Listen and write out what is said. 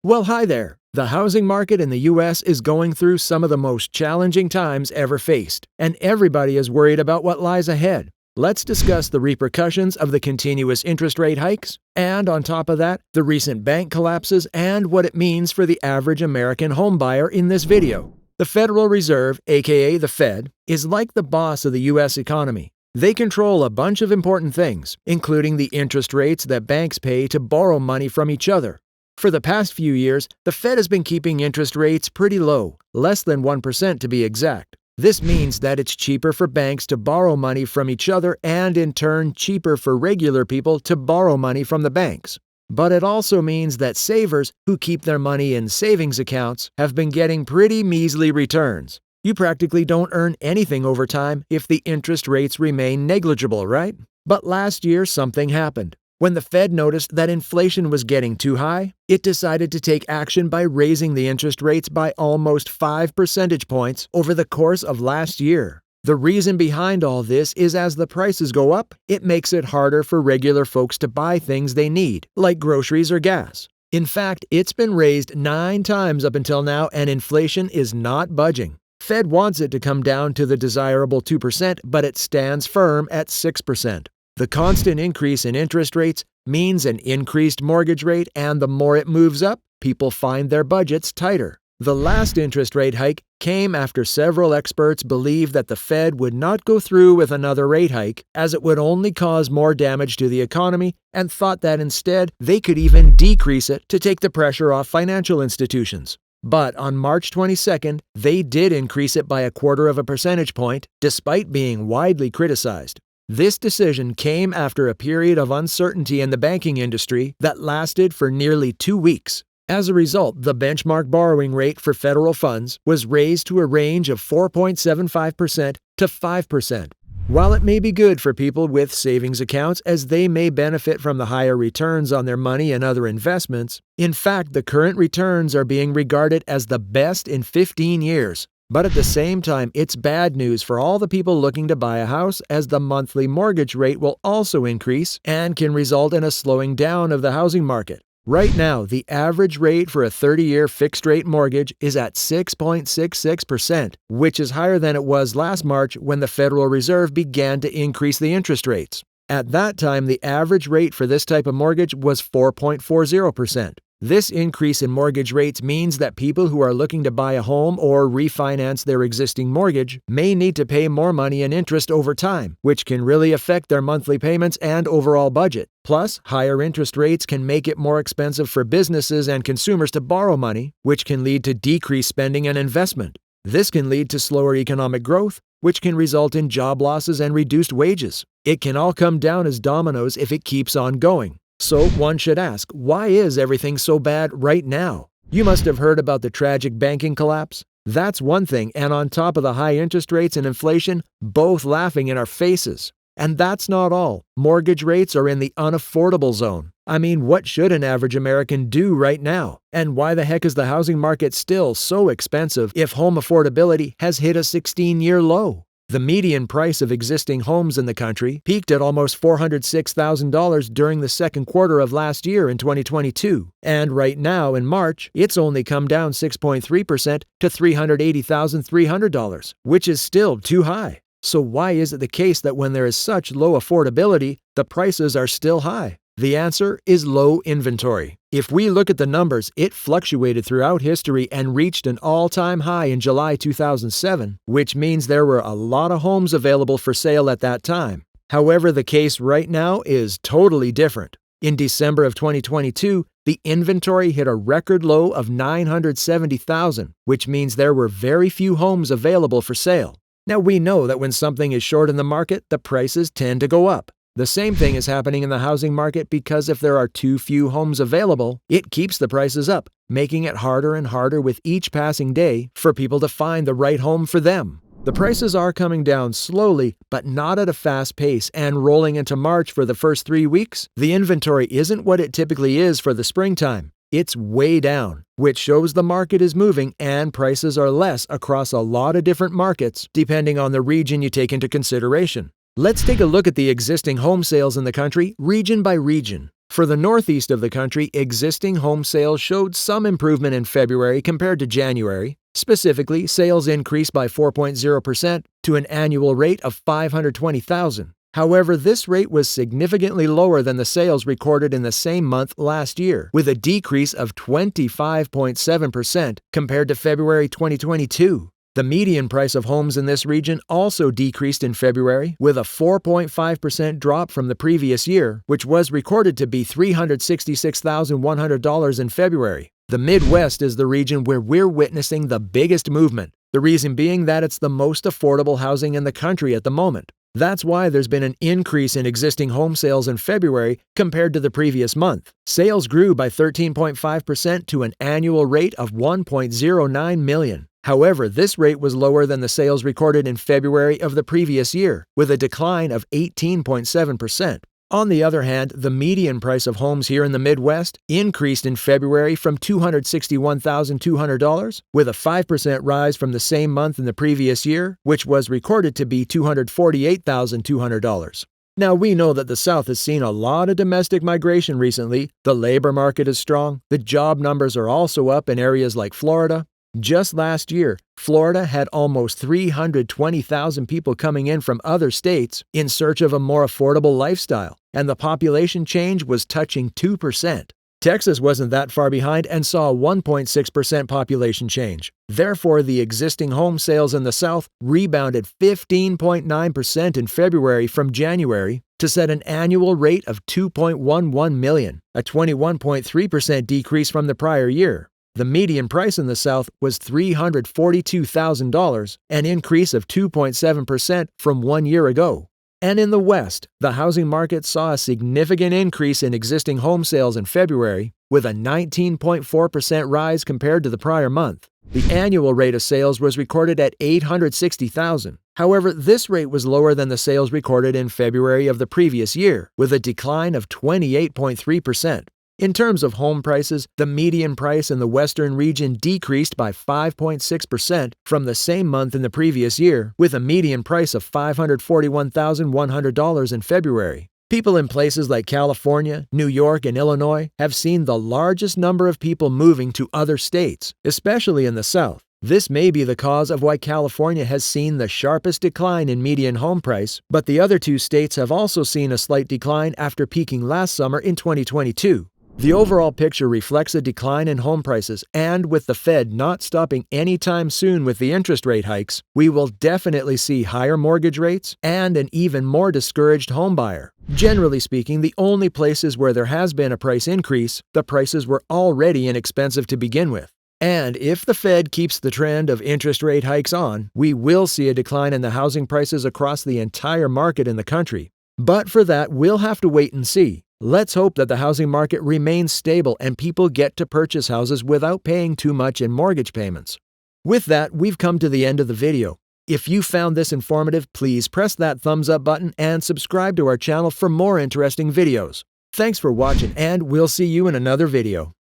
Well, hi there. The housing market in the U.S. is going through some of the most challenging times ever faced, and everybody is worried about what lies ahead. Let's discuss the repercussions of the continuous interest rate hikes, and on top of that, the recent bank collapses and what it means for the average American homebuyer in this video. The Federal Reserve, aka the Fed, is like the boss of the U.S. economy. They control a bunch of important things, including the interest rates that banks pay to borrow money from each other. For the past few years, the Fed has been keeping interest rates pretty low, less than 1% to be exact. This means that it's cheaper for banks to borrow money from each other and in turn cheaper for regular people to borrow money from the banks. But it also means that savers who keep their money in savings accounts have been getting pretty measly returns. You practically don't earn anything over time if the interest rates remain negligible, right? But last year something happened. When the Fed noticed that inflation was getting too high, it decided to take action by raising the interest rates by almost 5 percentage points over the course of last year. The reason behind all this is as the prices go up, it makes it harder for regular folks to buy things they need, like groceries or gas. In fact, it's been raised 9 times up until now and inflation is not budging. Fed wants it to come down to the desirable 2%, but it stands firm at 6%. The constant increase in interest rates means an increased mortgage rate, and the more it moves up, people find their budgets tighter. The last interest rate hike came after several experts believed that the Fed would not go through with another rate hike, as it would only cause more damage to the economy, and thought that instead they could even decrease it to take the pressure off financial institutions. But on March 22nd, they did increase it by 0.25 percentage point, despite being widely criticized. This decision came after a period of uncertainty in the banking industry that lasted for nearly 2 weeks. As a result, the benchmark borrowing rate for federal funds was raised to a range of 4.75% to 5%. While it may be good for people with savings accounts as they may benefit from the higher returns on their money and other investments, in fact, the current returns are being regarded as the best in 15 years. But at the same time, it's bad news for all the people looking to buy a house, as the monthly mortgage rate will also increase and can result in a slowing down of the housing market. Right now, the average rate for a 30-year fixed-rate mortgage is at 6.66%, which is higher than it was last March when the Federal Reserve began to increase the interest rates. At that time, the average rate for this type of mortgage was 4.40%. This increase in mortgage rates means that people who are looking to buy a home or refinance their existing mortgage may need to pay more money in interest over time, which can really affect their monthly payments and overall budget. Plus, higher interest rates can make it more expensive for businesses and consumers to borrow money, which can lead to decreased spending and investment. This can lead to slower economic growth, which can result in job losses and reduced wages. It can all come down as dominoes if it keeps on going. So one should ask, why is everything so bad right now? You must have heard about the tragic banking collapse. That's one thing, and on top of the high interest rates and inflation, both laughing in our faces. And that's not all. Mortgage rates are in the unaffordable zone. I mean, what should an average American do right now? And why the heck is the housing market still so expensive if home affordability has hit a 16-year low? The median price of existing homes in the country peaked at almost $406,000 during the second quarter of last year in 2022, and right now in March, it's only come down 6.3% to $380,300, which is still too high. So why is it the case that when there is such low affordability, the prices are still high? The answer is low inventory. If we look at the numbers, it fluctuated throughout history and reached an all-time high in July 2007, which means there were a lot of homes available for sale at that time. However, the case right now is totally different. In December of 2022, the inventory hit a record low of 970,000, which means there were very few homes available for sale. Now, we know that when something is short in the market, the prices tend to go up. The same thing is happening in the housing market because if there are too few homes available, it keeps the prices up, making it harder and harder with each passing day for people to find the right home for them. The prices are coming down slowly, but not at a fast pace, and rolling into March for the first 3 weeks, the inventory isn't what it typically is for the springtime. It's way down, which shows the market is moving and prices are less across a lot of different markets, depending on the region you take into consideration. Let's take a look at the existing home sales in the country, region by region. For the northeast of the country, existing home sales showed some improvement in February compared to January. Specifically, sales increased by 4.0% to an annual rate of 520,000. However, this rate was significantly lower than the sales recorded in the same month last year, with a decrease of 25.7% compared to February 2022. The median price of homes in this region also decreased in February, with a 4.5% drop from the previous year, which was recorded to be $366,100 in February. The Midwest is the region where we're witnessing the biggest movement, the reason being that it's the most affordable housing in the country at the moment. That's why there's been an increase in existing home sales in February compared to the previous month. Sales grew by 13.5% to an annual rate of $1.09 million. However, this rate was lower than the sales recorded in February of the previous year, with a decline of 18.7%. On the other hand, the median price of homes here in the Midwest increased in February from $261,200, with a 5% rise from the same month in the previous year, which was recorded to be $248,200. Now, we know that the South has seen a lot of domestic migration recently. The labor market is strong. The job numbers are also up in areas like Florida. Just last year, Florida had almost 320,000 people coming in from other states in search of a more affordable lifestyle, and the population change was touching 2%. Texas wasn't that far behind and saw a 1.6% population change. Therefore, the existing home sales in the South rebounded 15.9% in February from January to set an annual rate of $2.11 million, a 21.3% decrease from the prior year. The median price in the South was $342,000, an increase of 2.7% from 1 year ago. And in the West, the housing market saw a significant increase in existing home sales in February, with a 19.4% rise compared to the prior month. The annual rate of sales was recorded at $860,000. However, this rate was lower than the sales recorded in February of the previous year, with a decline of 28.3%. In terms of home prices, the median price in the western region decreased by 5.6% from the same month in the previous year, with a median price of $541,100 in February. People in places like California, New York, and Illinois have seen the largest number of people moving to other states, especially in the South. This may be the cause of why California has seen the sharpest decline in median home price, but the other two states have also seen a slight decline after peaking last summer in 2022. The overall picture reflects a decline in home prices, and with the Fed not stopping anytime soon with the interest rate hikes, we will definitely see higher mortgage rates and an even more discouraged home buyer. Generally speaking, the only places where there has been a price increase, the prices were already inexpensive to begin with. And if the Fed keeps the trend of interest rate hikes on, we will see a decline in the housing prices across the entire market in the country. But for that, we'll have to wait and see. Let's hope that the housing market remains stable and people get to purchase houses without paying too much in mortgage payments. With that, we've come to the end of the video. If you found this informative, please press that thumbs up button and subscribe to our channel for more interesting videos. Thanks for watching, and we'll see you in another video.